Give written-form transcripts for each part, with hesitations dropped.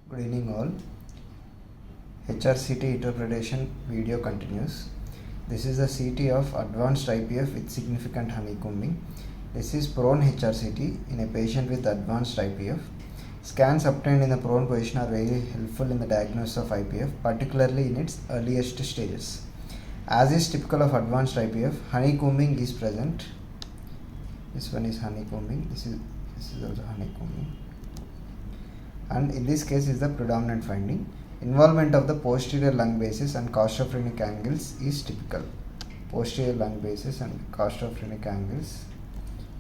Good evening all. HRCT Interpretation video continues. This is the CT of advanced IPF with significant honeycombing. This is prone HRCT in a patient with advanced IPF. Scans obtained in the prone position are very helpful in the diagnosis of IPF, particularly in its earliest stages. As is typical of advanced IPF, honeycombing is present. This one is honeycombing. This is also honeycombing. And in this case is the predominant finding. Involvement of the posterior lung basis and costophonic angles is typical. Posterior lung basis and costophonic angles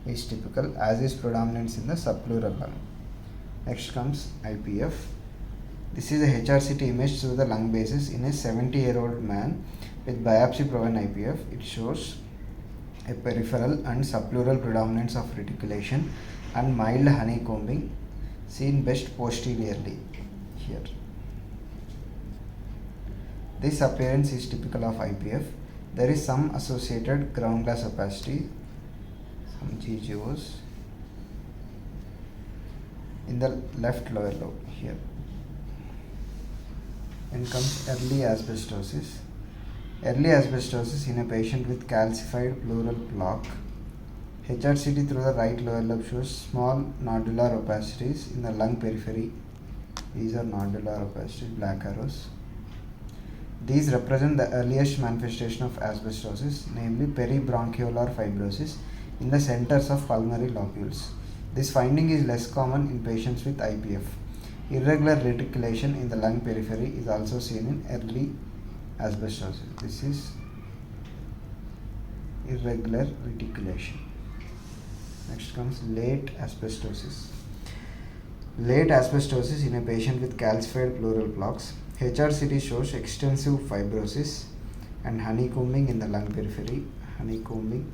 is typical, as is predominance in the subpleural lung. Next comes IPF. This is a HRCT image through the lung basis in a 70-year-old man with biopsy-proven IPF. It shows a peripheral and subpleural predominance of reticulation and mild honeycombing, seen best posteriorly here. This appearance is typical of IPF. There is some associated ground glass opacity, some GGOs in the left lower lobe here. Then comes early asbestosis. Early asbestosis in a patient with calcified pleural plaque. HRCT through the right lower lobe shows small nodular opacities in the lung periphery. These are nodular opacities, black arrows. These represent the earliest manifestation of asbestosis, namely peribronchiolar fibrosis in the centers of pulmonary lobules. This finding is less common in patients with IPF. Irregular reticulation in the lung periphery is also seen in early asbestosis. This is irregular reticulation. Next comes late asbestosis. Late asbestosis in a patient with calcified pleural plaques. HRCT shows extensive fibrosis and honeycombing in the lung periphery. Honeycombing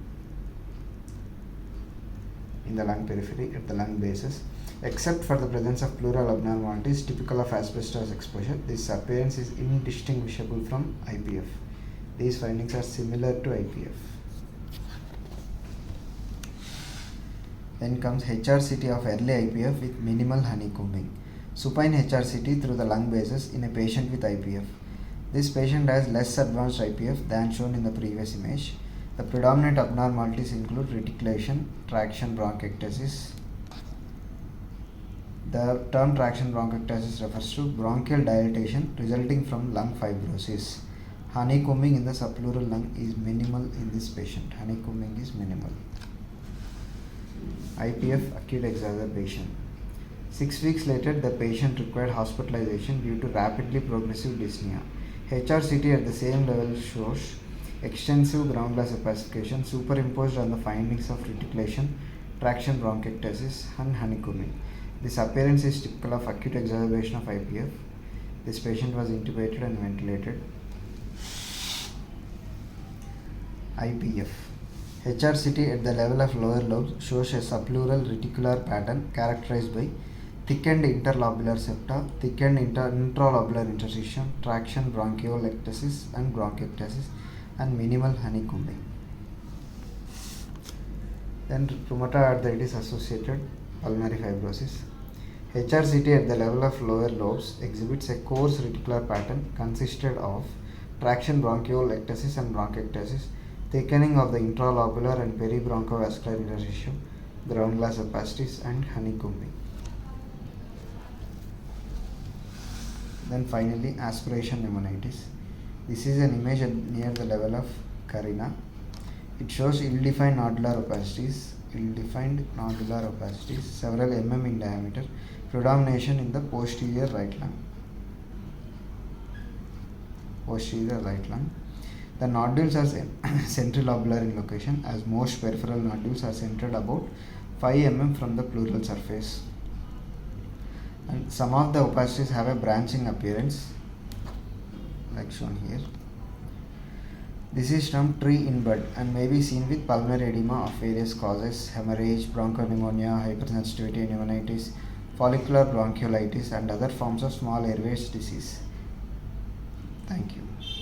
in the lung periphery at the lung basis. Except for the presence of pleural abnormalities typical of asbestos exposure, this appearance is indistinguishable from IPF. These findings are similar to IPF. Then comes HRCT of early IPF with minimal honeycombing. Supine HRCT through the lung basis in a patient with IPF. This patient has less advanced IPF than shown in the previous image. The predominant abnormalities include reticulation, traction bronchiectasis. The term traction bronchiectasis refers to bronchial dilatation resulting from lung fibrosis. Honeycombing in the subpleural lung is minimal in this patient. Honeycombing is minimal. IPF acute exacerbation. 6 weeks later, the patient required hospitalization due to rapidly progressive dyspnea. HRCT at the same level shows extensive ground glass opacification superimposed on the findings of reticulation, traction bronchiectasis, and honeycombing. This appearance is typical of acute exacerbation of IPF. This patient was intubated and ventilated. IPF. HRCT at the level of lower lobes shows a subpleural reticular pattern characterized by thickened interlobular septa, thickened intralobular interstitium, traction bronchiolectasis and bronchiectasis, and minimal honeycombing. Then rheumatoid arthritis associated pulmonary fibrosis. HRCT at the level of lower lobes exhibits a coarse reticular pattern consisted of traction bronchiolectasis and bronchiectasis, thickening of the intralobular and peribronchovascular interstitium, ground glass opacities, and honeycombing. Then finally, aspiration pneumonitis. This is an image near the level of carina. It shows ill-defined nodular opacities, several mm in diameter, predomination in the posterior right lung. The nodules are centrilobular in location, as most peripheral nodules are centered about 5 mm from the pleural surface. And some of the opacities have a branching appearance, like shown here. This is from tree in bud and may be seen with pulmonary edema of various causes: hemorrhage, bronchopneumonia, hypersensitivity pneumonitis, follicular bronchiolitis, and other forms of small airways disease. Thank you.